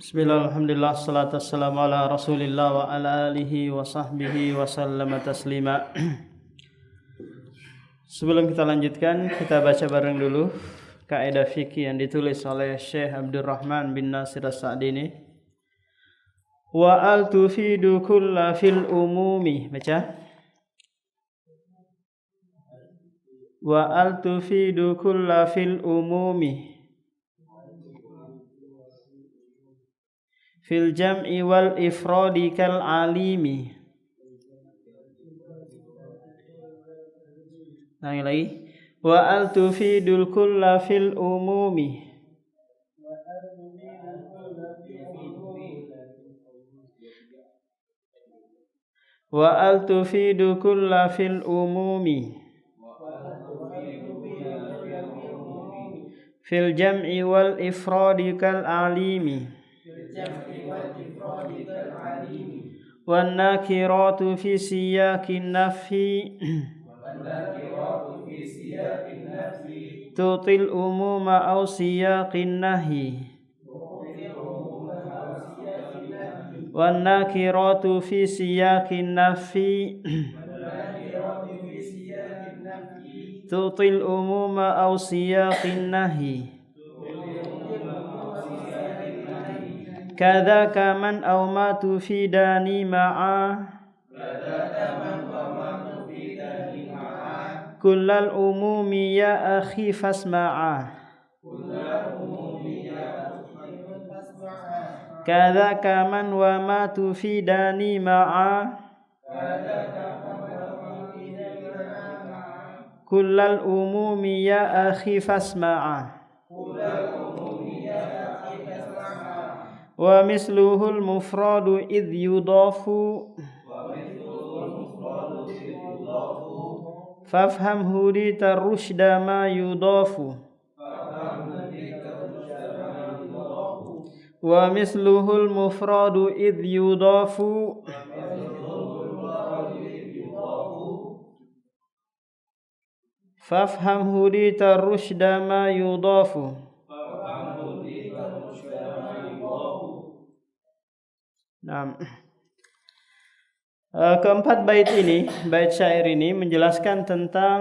Bismillah, alhamdulillah, salatu wassalamu ala rasulillah wa ala alihi wa sahbihi wa sallama taslima. Sebelum kita lanjutkan, kita baca bareng dulu kaidah fikih yang ditulis oleh Syekh Abdurrahman bin Nasir As-Sa'di ini. Wa al tufidu kulla fil umumi. Baca. Wa al tufidu kulla fil umumi. Fil jam'i wal ifradi kal alimi. Lagi. Wa al tufidul kulla fil umumi. Wa al tufidu kulla fil umumi. Fil jam'i wal ifradi kal alimi. Wan nakiratu fi siyakin nafi tutil umuma aw siyaqin nahi. Wan nakiratu fi siyakin nafi tutil umuma aw siyaqin nahi. Kadzaka man aw ma tufidani ma'a kullal umumi ya akhi fasma'a. Kadzaka man wa ma tufidani ma'a kullal umumi ya akhi fasma'a. Wa misluhul mufradu idh yudafu fafham hudita rushda ma yudafu. Wa misluhul mufradu idh yudafu fafham hudita rushda ma yudafu. Nah, keempat bait ini, bait syair ini menjelaskan tentang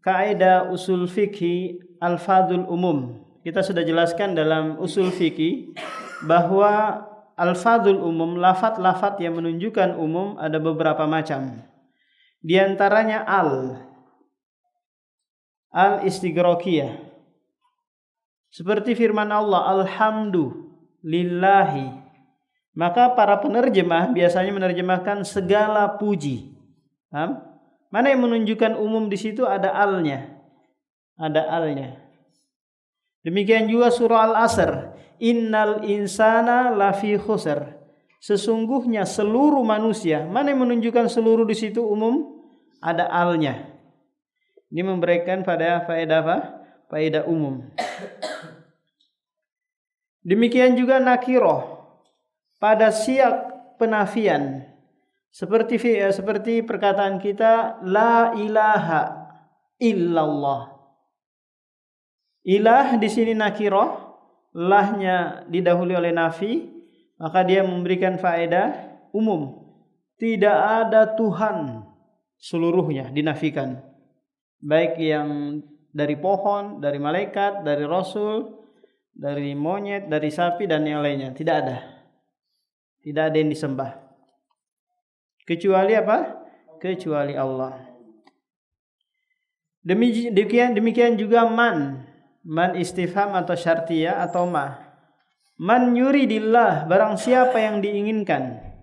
kaidah usul fikih al-fadhul umum. Kita sudah jelaskan dalam usul fikih bahwa al-fadhul umum, lafaz-lafaz yang menunjukkan umum ada beberapa macam. Di antaranya al-istighraqiyah. Seperti firman Allah, alhamdulillahi. Maka para penerjemah biasanya menerjemahkan segala puji. Mana yang menunjukkan umum di situ ada alnya. Ada alnya. Demikian juga surah Al-Asr. Innal insana lafi khusr. Sesungguhnya seluruh manusia. Mana yang menunjukkan seluruh di situ umum? Ada alnya. Ini memberikan pada faedah apa? Faedah umum. Demikian juga nakiroh. Pada siyak penafian seperti perkataan kita la ilaha illallah. Ilah di sini nakirah, lahnya didahului oleh nafi, maka dia memberikan faedah umum. Tidak ada Tuhan, seluruhnya dinafikan. Baik yang dari pohon, dari malaikat, dari rasul, dari monyet, dari sapi dan yang lainnya, tidak ada. Tidak ada yang disembah. Kecuali apa? Kecuali Allah. Demikian juga man. Man istifham atau syartiyah atau ma. Man yuridillah, barang siapa yang diinginkan.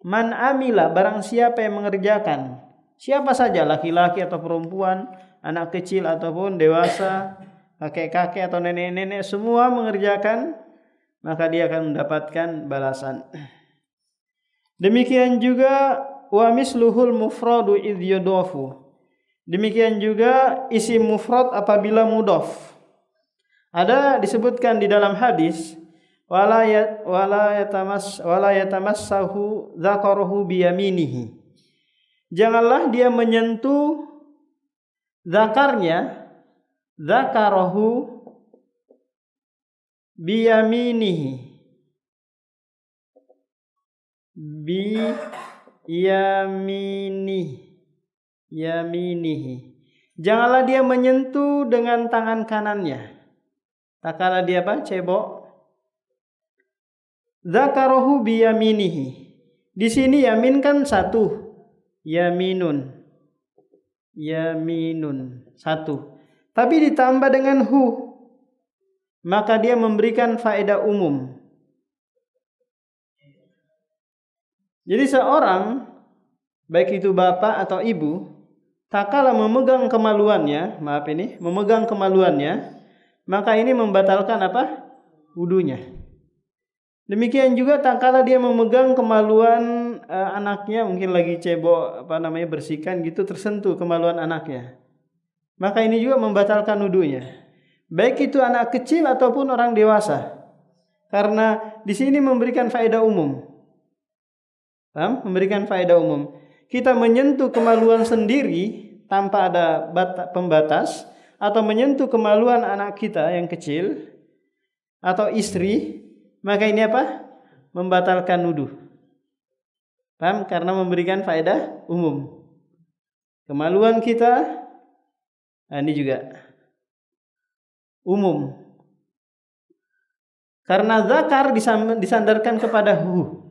Man amila, barang siapa yang mengerjakan. Siapa saja, laki-laki atau perempuan, anak kecil ataupun dewasa, kakek-kakek atau nenek-nenek, semua mengerjakan, maka dia akan mendapatkan balasan. Demikian juga wa misluhul mufradu idh yudafu. Demikian juga isim mufrad apabila mudhaf. Ada disebutkan di dalam hadis wala yatamassahu dzakaruhu biyaminihi. Janganlah dia menyentuh zakarnya, zakarahu biyaminihi, bi yaminihi. Janganlah dia menyentuh dengan tangan kanannya. Tak kala dia apa? Cebok. Dzakarahu bi yaminihi. Di sini yamin kan satu. Yaminun. Satu. Tapi ditambah dengan hu. Maka dia memberikan faedah umum. Jadi seorang, baik itu bapak atau ibu, tak kala memegang kemaluannya, maka ini membatalkan apa? Wudunya. Demikian juga tak kala dia memegang kemaluan anaknya, mungkin lagi cebok bersihkan gitu, tersentuh kemaluan anaknya, maka ini juga membatalkan wudunya. Baik itu anak kecil ataupun orang dewasa. Karena di sini memberikan faedah umum. Paham? Memberikan faedah umum. Kita menyentuh kemaluan sendiri tanpa ada pembatas, atau menyentuh kemaluan anak kita yang kecil atau istri, maka ini apa? Membatalkan wudu. Paham? Karena memberikan faedah umum. Kemaluan kita, ini juga umum. Karena zakar disandarkan kepada hu.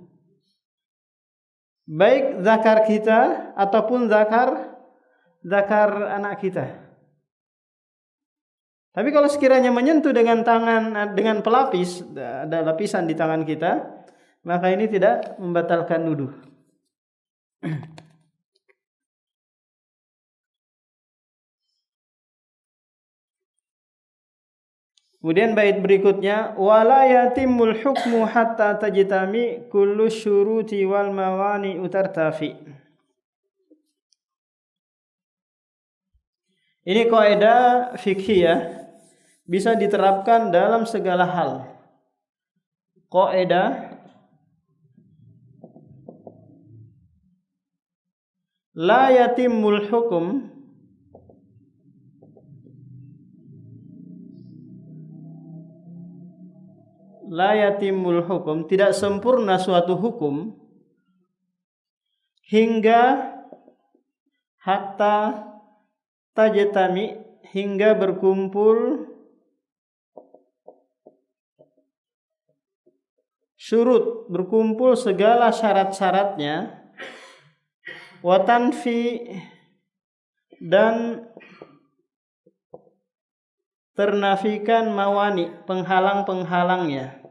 Baik zakar kita ataupun zakar anak kita. Tapi kalau sekiranya menyentuh dengan tangan, dengan pelapis, ada lapisan di tangan kita, maka ini tidak membatalkan wudu. Kemudian bait berikutnya, wala yatimul hukmu hatta tajtami kullu syuruti wal mawani utartafi. Ini kaidah fikhiyah, bisa diterapkan dalam segala hal. Kaidah la yatimul hukum tidak sempurna suatu hukum hingga hatta tajtami, hingga berkumpul syurut, berkumpul segala syarat-syaratnya, wa tanfi, dan ternafikan mawani, penghalang-penghalangnya.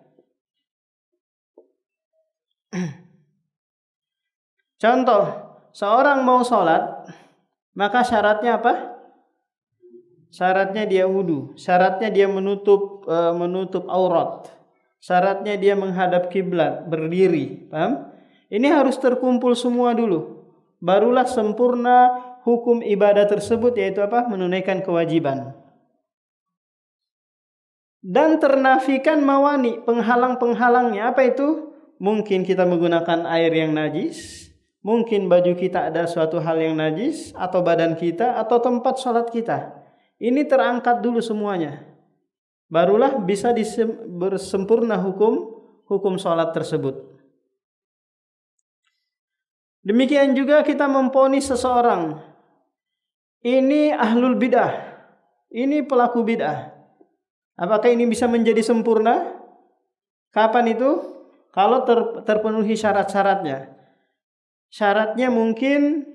Contoh, seorang mau sholat, maka syaratnya apa? Syaratnya dia wudu, syaratnya dia menutup aurat, syaratnya dia menghadap kiblat, berdiri. Paham? Ini harus terkumpul semua dulu, barulah sempurna hukum ibadah tersebut, yaitu apa? Menunaikan kewajiban. Dan ternafikan mawani, penghalang-penghalangnya. Apa itu? Mungkin kita menggunakan air yang najis, mungkin baju kita ada suatu hal yang najis, atau badan kita, atau tempat sholat kita. Ini terangkat dulu semuanya, barulah bisa bersempurna hukum sholat tersebut. Demikian juga kita memponis seseorang, ini ahlul bid'ah, ini pelaku bid'ah. Apakah ini bisa menjadi sempurna? Kapan itu? Kalau terpenuhi syarat-syaratnya. Syaratnya mungkin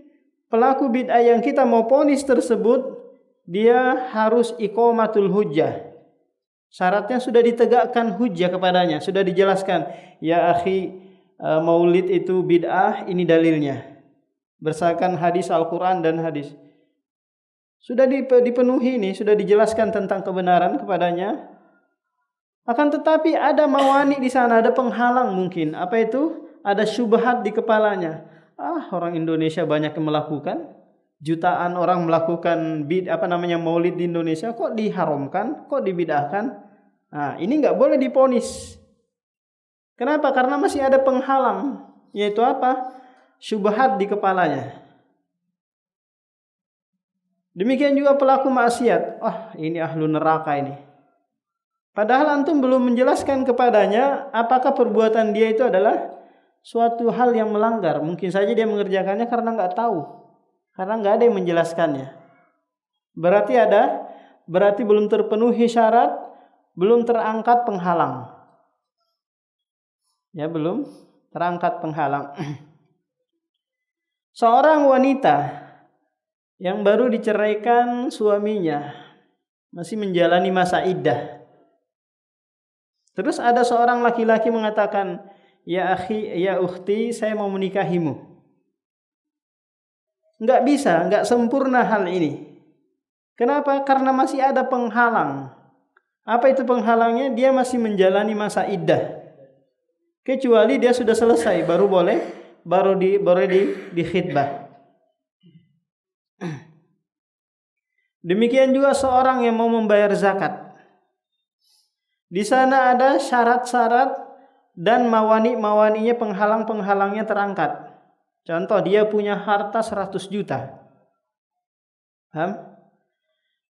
pelaku bid'ah yang kita mau ponis tersebut, dia harus iqamatul hujjah. Syaratnya sudah ditegakkan hujjah kepadanya, sudah dijelaskan. Ya akhi, maulid itu bid'ah, ini dalilnya. Berdasarkan hadis Al-Quran dan hadis. Sudah dipenuhi ini, sudah dijelaskan tentang kebenaran kepadanya. Akan tetapi ada mawani di sana, ada penghalang mungkin. Apa itu? Ada syubhat di kepalanya. Orang Indonesia banyak yang melakukan, jutaan orang melakukan maulid di Indonesia, kok diharamkan, kok dibid'ahkan? Nah, ini nggak boleh diponis. Kenapa? Karena masih ada penghalang, yaitu apa? Syubhat di kepalanya. Demikian juga pelaku maksiat. Ini ahlu neraka ini. Padahal antum belum menjelaskan kepadanya apakah perbuatan dia itu adalah suatu hal yang melanggar. Mungkin saja dia mengerjakannya karena nggak tahu, karena nggak ada yang menjelaskannya. Berarti belum terpenuhi syarat, belum terangkat penghalang. Ya, belum terangkat penghalang. Seorang wanita yang baru diceraikan suaminya, masih menjalani masa iddah. Terus ada seorang laki-laki mengatakan, "Ya akhi, ya ukhti, saya mau menikahimu." Enggak bisa, enggak sempurna hal ini. Kenapa? Karena masih ada penghalang. Apa itu penghalangnya? Dia masih menjalani masa iddah. Kecuali dia sudah selesai, baru di khitbah. Demikian juga seorang yang mau membayar zakat. Di sana ada syarat-syarat dan mawani-mawaninya, penghalang-penghalangnya terangkat. Contoh, dia punya harta 100 juta. Paham?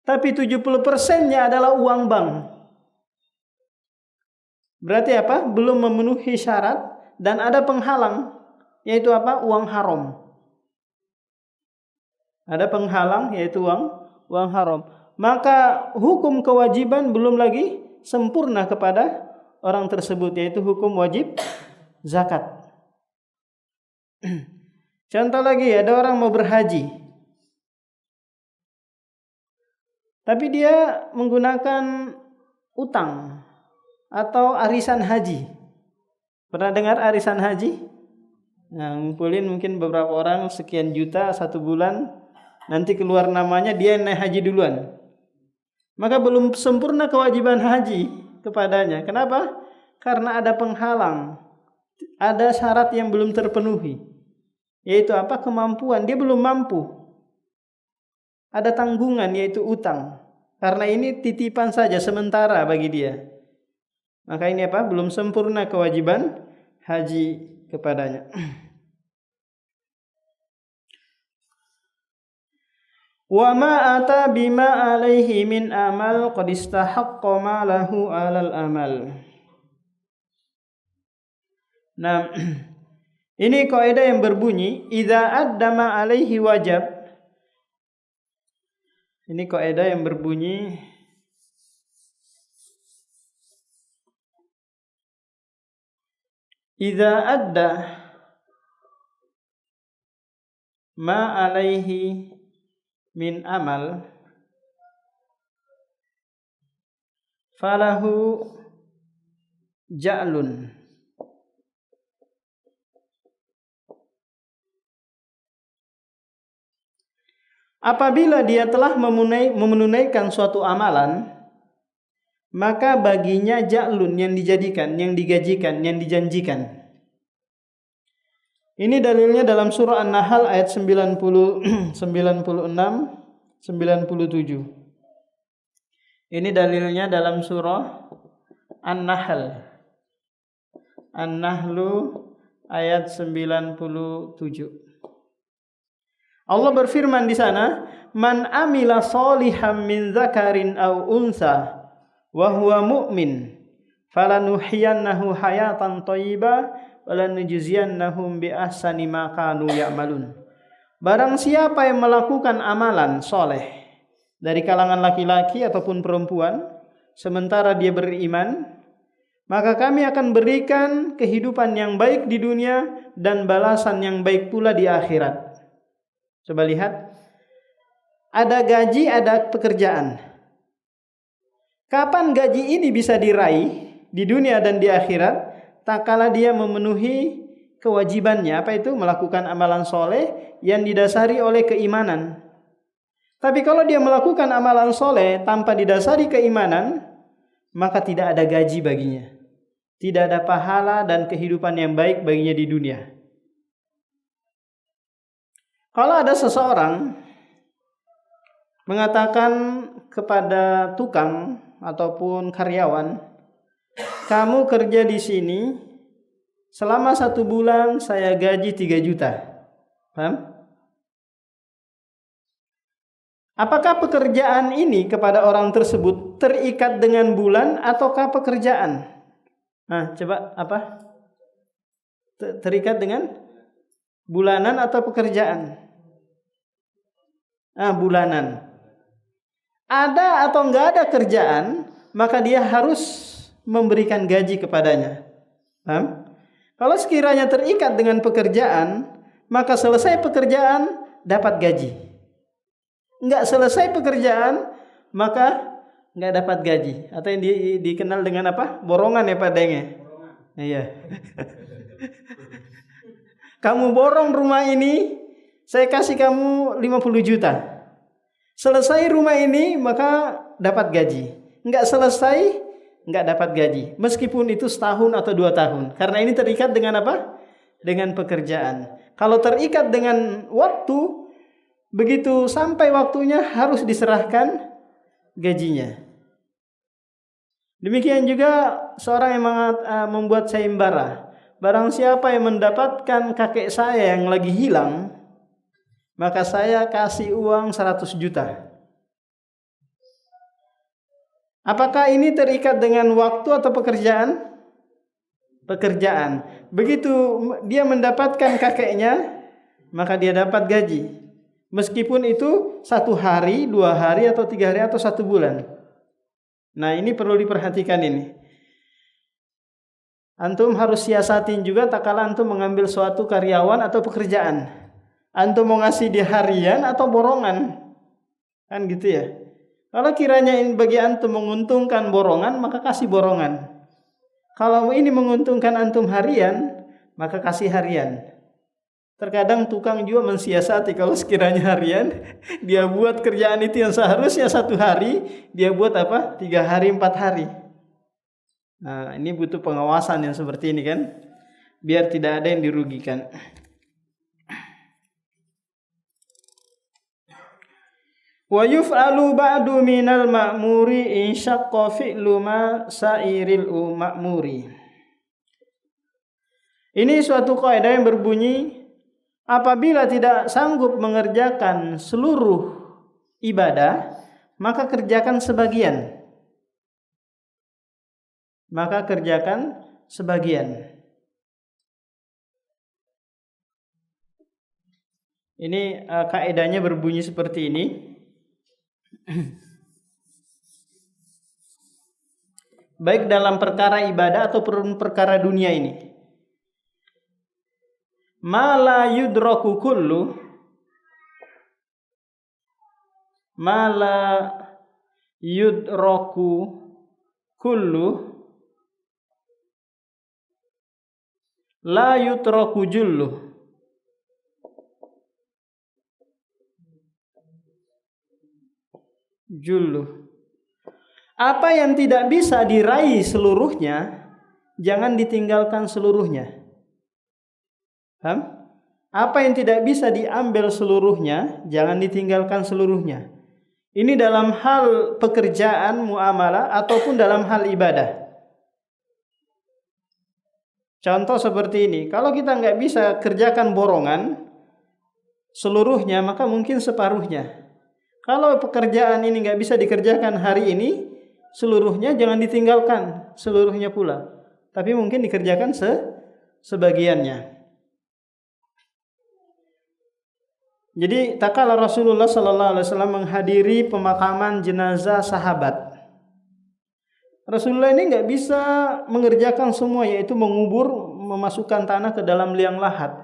Tapi 70%-nya adalah uang bank. Berarti apa? Belum memenuhi syarat dan ada penghalang, yaitu apa? Uang haram. Ada penghalang, yaitu uang haram. Maka hukum kewajiban belum lagi sempurna kepada orang tersebut, yaitu hukum wajib zakat. Contoh lagi, ada orang mau berhaji, tapi dia menggunakan utang atau arisan haji. Pernah dengar arisan haji? Nah, ngumpulin mungkin beberapa orang sekian juta 1 bulan, nanti keluar namanya, dia naik haji duluan. Maka belum sempurna kewajiban haji kepadanya. Kenapa? Karena ada penghalang, ada syarat yang belum terpenuhi, yaitu apa? Kemampuan. Dia belum mampu. Ada tanggungan, yaitu utang. Karena ini titipan saja sementara bagi dia. Maka ini apa? Belum sempurna kewajiban haji kepadanya. Wa ma ata bima alaihi min amal qad istahaqqa ma lahu alal amal. Nah, ini kaidah yang berbunyi idza addama alaihi wajab. Ini kaidah yang berbunyi idza adda ma alaihi min amal falahu ja'lun. Apabila dia telah menunaikan suatu amalan, maka baginya ja'lun, yang dijadikan, yang digajikan, yang dijanjikan. Ini dalilnya dalam surah An-Nahl ayat 90, 96, 97. Ini dalilnya dalam surah An-Nahl. An-Nahlu ayat 97. Allah berfirman di sana, "Man amila sholihan min dzakarin aw unsa wa huwa mu'min, falanuhyiyannahu hayatan thayyibah wa lanajziyannahum bi ahsani ma kanu ya'malun." Barang siapa yang melakukan amalan soleh dari kalangan laki-laki ataupun perempuan sementara dia beriman, maka kami akan berikan kehidupan yang baik di dunia dan balasan yang baik pula di akhirat. Coba lihat, ada gaji, ada pekerjaan. Kapan gaji ini bisa diraih di dunia dan di akhirat? Tak kala dia memenuhi kewajibannya. Apa itu? Melakukan amalan soleh yang didasari oleh keimanan. Tapi kalau dia melakukan amalan soleh tanpa didasari keimanan, maka tidak ada gaji baginya. Tidak ada pahala dan kehidupan yang baik baginya di dunia. Kalau ada seseorang mengatakan kepada tukang ataupun karyawan, "Kamu kerja di sini selama 1 bulan, saya gaji 3 juta." Paham? Apakah pekerjaan ini kepada orang tersebut terikat dengan bulan ataukah pekerjaan? Nah, coba apa? Terikat dengan bulanan atau pekerjaan? Bulanan. Ada atau enggak ada kerjaan, maka dia harus memberikan gaji kepadanya. Paham? Kalau sekiranya terikat dengan pekerjaan, maka selesai pekerjaan dapat gaji. Enggak selesai pekerjaan, maka enggak dapat gaji. Atau yang dikenal dengan apa? Borongan ya Pak Deng ya? Iya. Kamu borong rumah ini, saya kasih kamu 50 juta. Selesai rumah ini, maka dapat gaji. Enggak selesai, enggak dapat gaji. Meskipun itu setahun atau 2 tahun. Karena ini terikat dengan apa? Dengan pekerjaan. Kalau terikat dengan waktu, begitu sampai waktunya harus diserahkan gajinya. Demikian juga seorang yang membuat sayembara. Barang siapa yang mendapatkan kakek saya yang lagi hilang, maka saya kasih uang 100 juta. Apakah ini terikat dengan waktu atau pekerjaan? Pekerjaan. Begitu dia mendapatkan kakeknya, maka dia dapat gaji. Meskipun itu 1 hari, 2 hari, atau 3 hari, atau 1 bulan. Nah ini perlu diperhatikan ini. Antum harus siasatin juga tak kala antum mengambil suatu karyawan atau pekerjaan. Antum mau ngasih dia harian atau borongan. Kan gitu ya. Kalau kiranya ini bagi antum menguntungkan borongan, maka kasih borongan. Kalau ini menguntungkan antum harian, maka kasih harian. Terkadang tukang juga mensiasati, kalau sekiranya harian, dia buat kerjaan itu yang seharusnya 1 hari, dia buat apa? 3 hari, 4 hari. Nah, ini butuh pengawasan yang seperti ini kan, biar tidak ada yang dirugikan. Wa yuf'alu ba'du minal ma'muri in syaqqa fi'lu ma sa'iril ma'muri. Ini suatu kaidah yang berbunyi, apabila tidak sanggup mengerjakan seluruh ibadah, maka kerjakan sebagian. Maka kerjakan sebagian. Ini kaidahnya berbunyi seperti ini. Baik dalam perkara ibadah atau perkara dunia ini. Ma la yudraku kullu, ma la yudraku kullu, la yutraku jullu. Jullu. Apa yang tidak bisa diraih seluruhnya, jangan ditinggalkan seluruhnya. Paham? Apa yang tidak bisa diambil seluruhnya, jangan ditinggalkan seluruhnya. Ini dalam hal pekerjaan, muamalah, ataupun dalam hal ibadah. Contoh seperti ini, kalau kita nggak bisa kerjakan borongan seluruhnya, maka mungkin separuhnya. Kalau pekerjaan ini nggak bisa dikerjakan hari ini seluruhnya, jangan ditinggalkan seluruhnya pula, tapi mungkin dikerjakan sebagiannya. Jadi tak kala Rasulullah SAW menghadiri pemakaman jenazah sahabat, Rasulullah ini nggak bisa mengerjakan semua, yaitu mengubur, memasukkan tanah ke dalam liang lahat.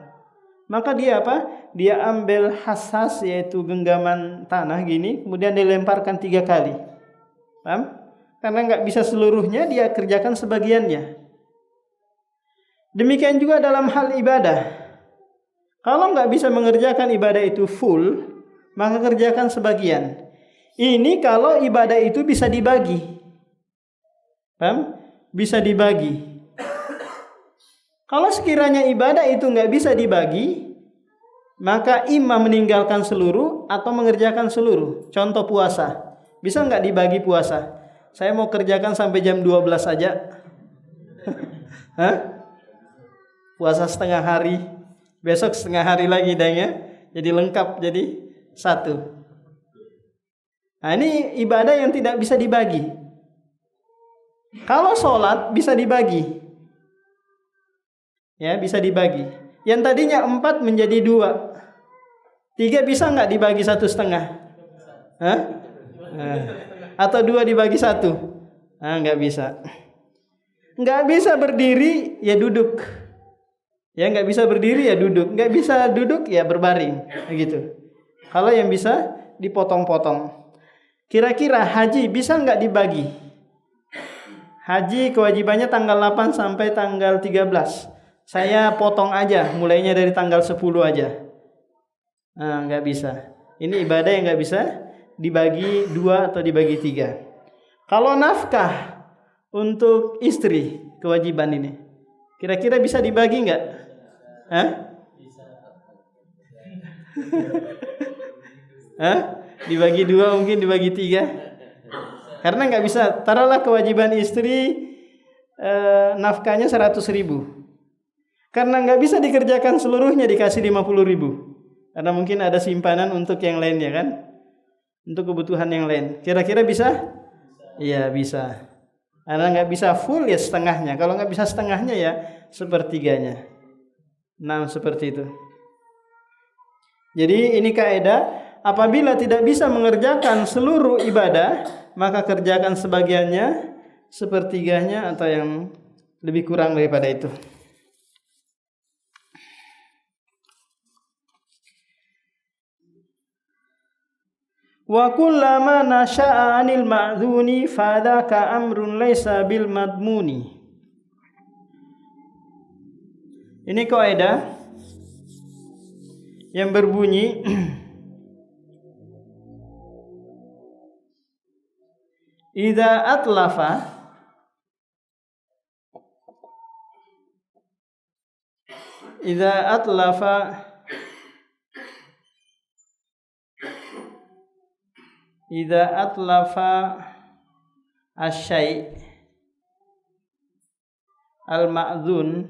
Maka dia apa? Dia ambil hasas, yaitu genggaman tanah gini, kemudian dilemparkan 3 kali. Paham? Karena nggak bisa seluruhnya, dia kerjakan sebagiannya. Demikian juga dalam hal ibadah. Kalau nggak bisa mengerjakan ibadah itu full, maka kerjakan sebagian. Ini kalau ibadah itu bisa dibagi. Paham? Bisa dibagi. Kalau sekiranya ibadah itu nggak bisa dibagi, maka imam meninggalkan seluruh atau mengerjakan seluruh. Contoh puasa, bisa nggak dibagi puasa? Saya mau kerjakan sampai jam 12 saja. Hah? Puasa setengah hari, besok setengah hari lagi dan ya, jadi lengkap, jadi 1. Nah ini ibadah yang tidak bisa dibagi. Kalau sholat bisa dibagi. Ya, bisa dibagi. Yang tadinya 4 menjadi 2. 3 bisa nggak dibagi 1,5? Hah? Atau 2 dibagi 1? Nggak bisa. Nggak bisa berdiri, ya duduk. Ya, nggak bisa berdiri ya duduk. Nggak bisa duduk ya berbaring. Begitu. Kalau yang bisa dipotong-potong. Kira-kira haji bisa nggak dibagi? Haji kewajibannya tanggal 8 sampai tanggal 13. Saya potong aja, mulainya dari tanggal 10 aja. Nggak bisa. Ini ibadah yang nggak bisa dibagi 2 atau dibagi 3. Kalau nafkah untuk istri, kewajiban ini, kira-kira bisa dibagi nggak? Dibagi 2, mungkin dibagi 3. Karena nggak bisa. Taruhlah kewajiban istri nafkahnya 100.000. Karena nggak bisa dikerjakan seluruhnya, dikasih 50.000. Karena mungkin ada simpanan untuk yang lainnya kan, untuk kebutuhan yang lain. Kira-kira bisa? Iya bisa. Karena nggak bisa full ya setengahnya. Kalau nggak bisa setengahnya ya sepertiganya. Seperti itu. Jadi ini kaidah, apabila tidak bisa mengerjakan seluruh ibadah, maka kerjakan sebagiannya, sepertiganya, atau yang lebih kurang daripada itu. Wa kullama nasha'a 'anil ma'dzuni fadzaka amrun laisa bil madmuni. Ini kaidah yang berbunyi idza atlafa idza atlafa asy-syai' al-ma'dzun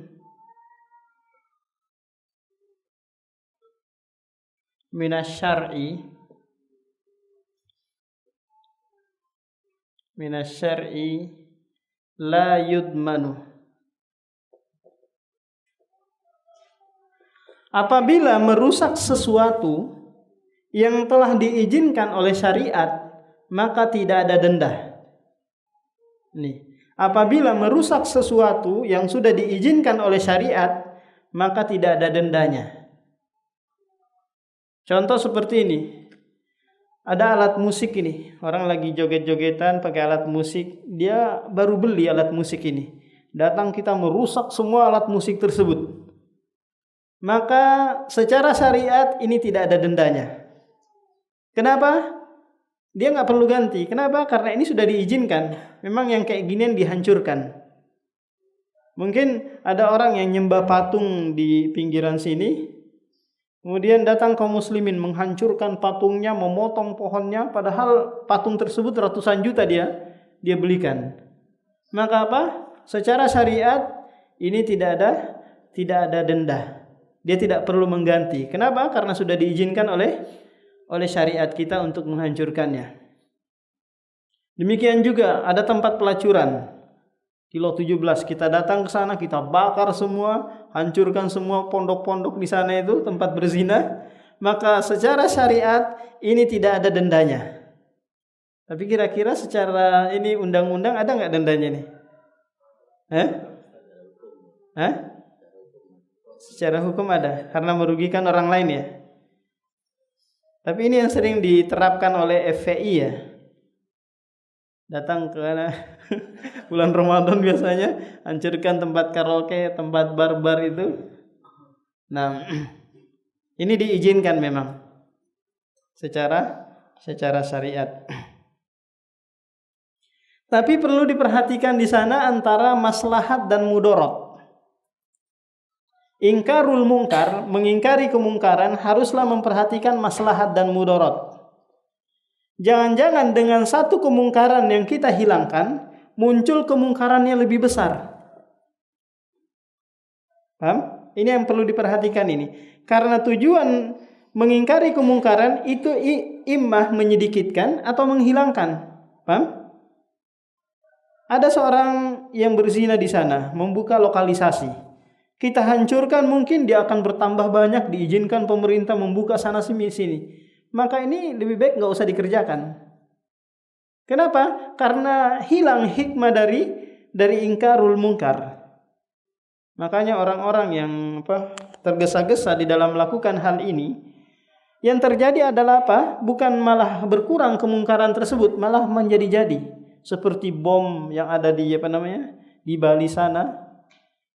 minasy-syar'i la yudmanu. Apabila merusak sesuatu yang telah diizinkan oleh syariat, maka tidak ada denda. Nih, apabila merusak sesuatu yang sudah diizinkan oleh syariat, maka tidak ada dendanya. Contoh seperti ini. Ada alat musik ini, orang lagi joget-jogetan pakai alat musik, dia baru beli alat musik ini. Datang kita merusak semua alat musik tersebut. Maka secara syariat ini tidak ada dendanya. Kenapa? Dia nggak perlu ganti. Kenapa? Karena ini sudah diizinkan. Memang yang kayak ginian dihancurkan. Mungkin ada orang yang nyembah patung di pinggiran sini, kemudian datang kaum muslimin menghancurkan patungnya, memotong pohonnya, padahal patung tersebut ratusan juta dia belikan. Maka apa? Secara syariat ini tidak ada denda. Dia tidak perlu mengganti. Kenapa? Karena sudah diizinkan oleh syariat kita untuk menghancurkannya. Demikian juga ada tempat pelacuran. Kilo 17 kita datang ke sana, kita bakar semua, hancurkan semua pondok-pondok di sana itu tempat berzina, maka secara syariat ini tidak ada dendanya. Tapi kira-kira secara ini undang-undang ada nggak dendanya nih? Secara hukum ada, karena merugikan orang lain ya. Tapi ini yang sering diterapkan oleh FPI ya. Datang ke bulan Ramadan biasanya hancurkan tempat karaoke, tempat bar-bar itu. Nah, ini diizinkan memang secara syariat. Tapi perlu diperhatikan di sana antara maslahat dan mudarat. Ingkarul mungkar, mengingkari kemungkaran, haruslah memperhatikan maslahat dan mudarat. Jangan-jangan dengan satu kemungkaran yang kita hilangkan, muncul kemungkaran yang lebih besar. Paham? Ini yang perlu diperhatikan ini. Karena tujuan mengingkari kemungkaran itu immah menyedikitkan atau menghilangkan. Paham? Ada seorang yang berzina di sana, membuka lokalisasi. kita hancurkan, mungkin dia akan bertambah banyak, diizinkan pemerintah membuka sana sini. Maka ini lebih baik nggak usah dikerjakan. Kenapa? Karena hilang hikmah dari ingkarul mungkar. Makanya orang-orang yang tergesa-gesa di dalam melakukan hal ini, yang terjadi adalah apa? Bukan malah berkurang kemungkaran tersebut, malah menjadi-jadi. Seperti bom yang ada di di Bali sana.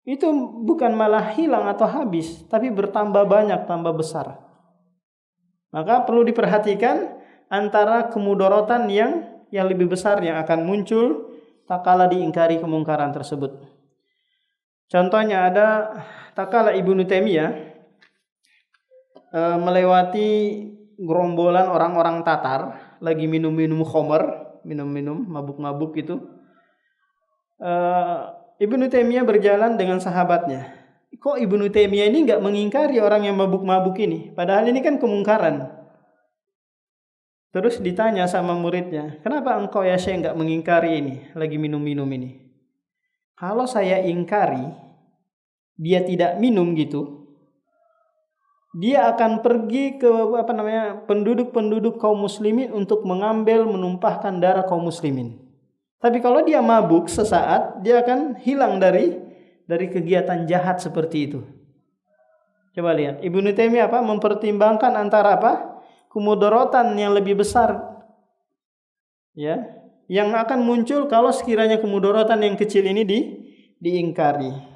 Itu bukan malah hilang atau habis, tapi bertambah banyak, tambah besar. Maka perlu diperhatikan antara kemudorotan yang lebih besar yang akan muncul tak kala diingkari kemungkaran tersebut. Contohnya ada tak kala Ibnu Taimiyah melewati gerombolan orang-orang Tatar lagi minum-minum khamar, minum-minum mabuk-mabuk itu. Ibnu Taimiyah berjalan dengan sahabatnya. Kok Ibnu Taimiyah ini enggak mengingkari orang yang mabuk-mabuk ini? Padahal ini kan kemungkaran. Terus ditanya sama muridnya, kenapa engkau ya Syekh enggak mengingkari ini, lagi minum-minum ini? Kalau saya ingkari, dia tidak minum gitu, dia akan pergi ke penduduk-penduduk kaum muslimin untuk mengambil, menumpahkan darah kaum muslimin. Tapi kalau dia mabuk sesaat, dia akan hilang dari kegiatan jahat seperti itu. Coba lihat, Ibnu Taimiyah mempertimbangkan antara kemudaratan yang lebih besar, ya, yang akan muncul kalau sekiranya kemudaratan yang kecil ini diingkari.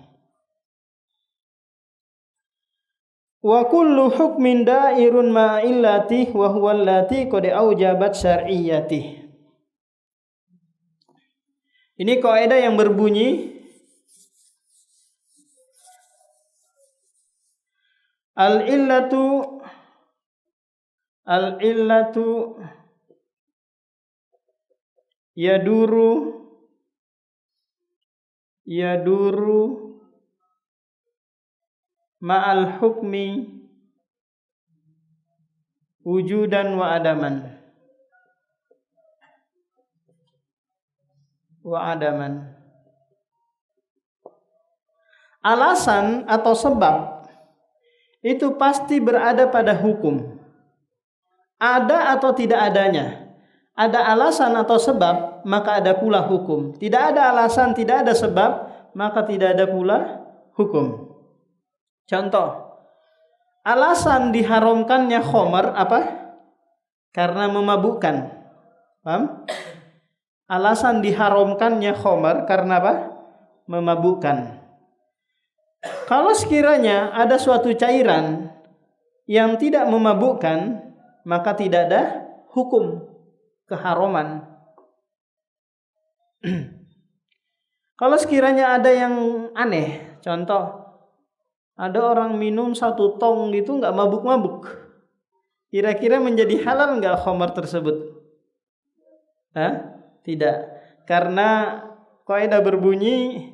Wa kullu hukmin da'irun ma illati wa huwa allati qad aujabat syar'iyyati. Ini kaidah yang berbunyi al-illatu yaduru ma'al hukmi wujudan wa adaman. Alasan atau sebab itu pasti berada pada hukum. Ada atau tidak adanya. Ada alasan atau sebab, maka ada pula hukum. Tidak ada alasan, tidak ada sebab, maka tidak ada pula hukum. Contoh, alasan diharamkannya khamar apa? Karena memabukkan. Paham? Alasan diharamkannya khamar karena apa? Memabukkan. Kalau sekiranya ada suatu cairan yang tidak memabukkan, maka tidak ada hukum keharaman. Kalau sekiranya ada yang aneh, contoh, ada orang minum 1 tong gitu nggak mabuk-mabuk, kira-kira menjadi halal nggak khamar tersebut? Tidak, karena kaidah berbunyi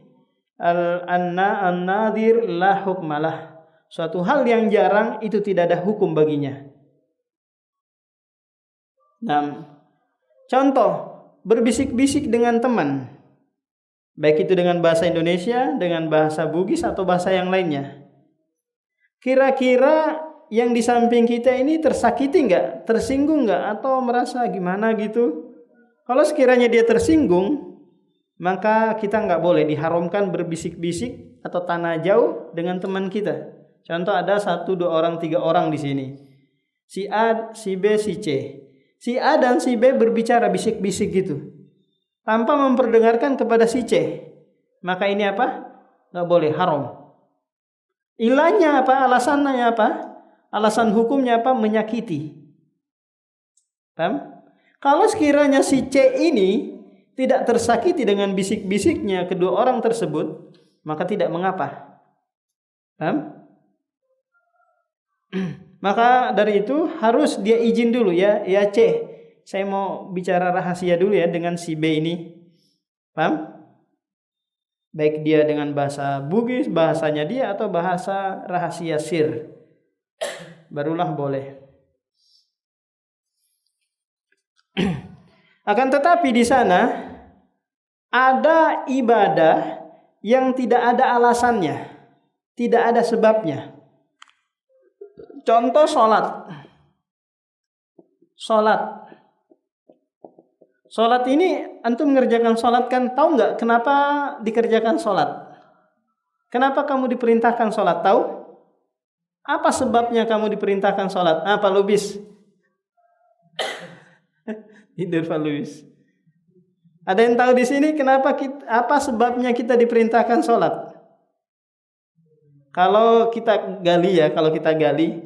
an-nadir la hukmalah. Suatu hal yang jarang itu tidak ada hukum baginya. Nah, contoh, berbisik-bisik dengan teman, baik itu dengan bahasa Indonesia, dengan bahasa Bugis atau bahasa yang lainnya. Kira-kira yang di samping kita ini tersakiti enggak, tersinggung enggak, atau merasa gimana gitu? Kalau sekiranya dia tersinggung, maka kita enggak boleh, diharamkan berbisik-bisik atau tanah jauh dengan teman kita. Contoh, ada 1, 2 orang, 3 orang di sini. Si A, si B, si C. Si A dan si B berbicara bisik-bisik gitu, tanpa memperdengarkan kepada si C. Maka ini apa? Enggak boleh, haram. Ilahnya apa? Alasannya apa? Alasan hukumnya apa? Menyakiti. Paham? Kalau sekiranya si C ini tidak tersakiti dengan bisik-bisiknya kedua orang tersebut, maka tidak mengapa. Paham? Maka dari itu harus dia izin dulu, ya C, saya mau bicara rahasia dulu ya dengan si B ini. Paham? Baik dia dengan bahasa Bugis, bahasanya dia, atau bahasa rahasia sir, barulah boleh. Akan tetapi di sana ada ibadah yang tidak ada alasannya. Tidak ada sebabnya. Contoh sholat. Sholat ini antum mengerjakan sholat kan, tahu nggak kenapa dikerjakan sholat? Kenapa kamu diperintahkan sholat? Tahu? Apa sebabnya kamu diperintahkan sholat? Apa Lubis? Tidur Pak Lubis. Ada yang tahu di sini kenapa apa sebabnya kita diperintahkan sholat? Kalau kita gali,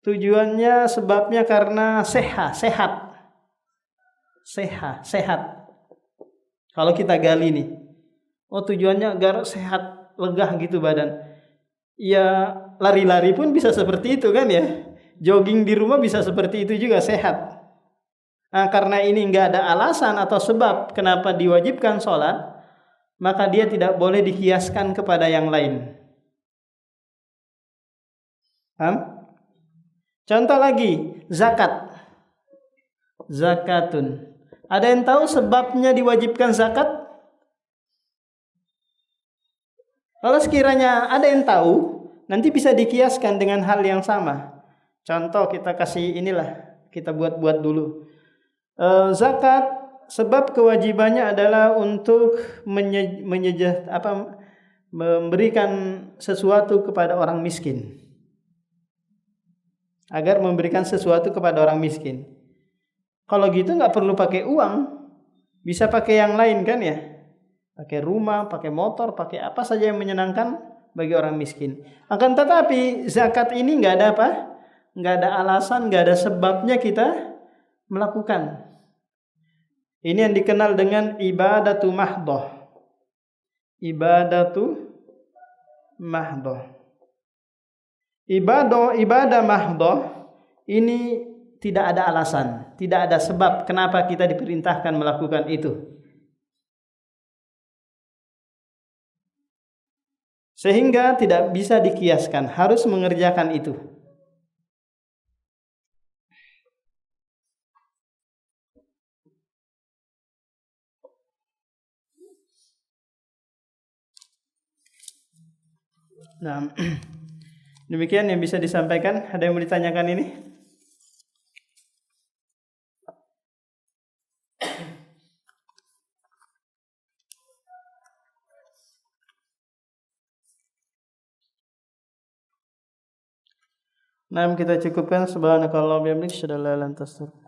tujuannya sebabnya karena sehat. Kalau kita gali nih, tujuannya agar sehat, legah gitu badan. Ya lari-lari pun bisa seperti itu kan ya. Jogging di rumah bisa seperti itu juga, sehat. Nah, karena ini nggak ada alasan atau sebab kenapa diwajibkan sholat, maka dia tidak boleh dikiaskan kepada yang lain. Contoh lagi, zakatun. Ada yang tahu sebabnya diwajibkan zakat? Kalau sekiranya ada yang tahu, nanti bisa dikiaskan dengan hal yang sama. Contoh kita kasih kita buat dulu. Zakat sebab kewajibannya adalah untuk memberikan sesuatu kepada orang miskin. Agar memberikan sesuatu kepada orang miskin. Kalau gitu nggak perlu pakai uang, bisa pakai yang lain kan ya? Pakai rumah, pakai motor, pakai apa saja yang menyenangkan bagi orang miskin. Akan tetapi zakat ini nggak ada apa? Nggak ada alasan, nggak ada sebabnya kita melakukan. Ini yang dikenal dengan ibadatu mahdhah. Ibadah mahdhah ini tidak ada alasan, tidak ada sebab kenapa kita diperintahkan melakukan itu. Sehingga tidak bisa dikiaskan, harus mengerjakan itu. Nah, demikian yang bisa disampaikan. Ada yang mau ditanyakan ini? Nah, kita cukupkan. Subhanakallah wa bihamdika, asyhadu an la ilaha illa anta, astaghfiruka.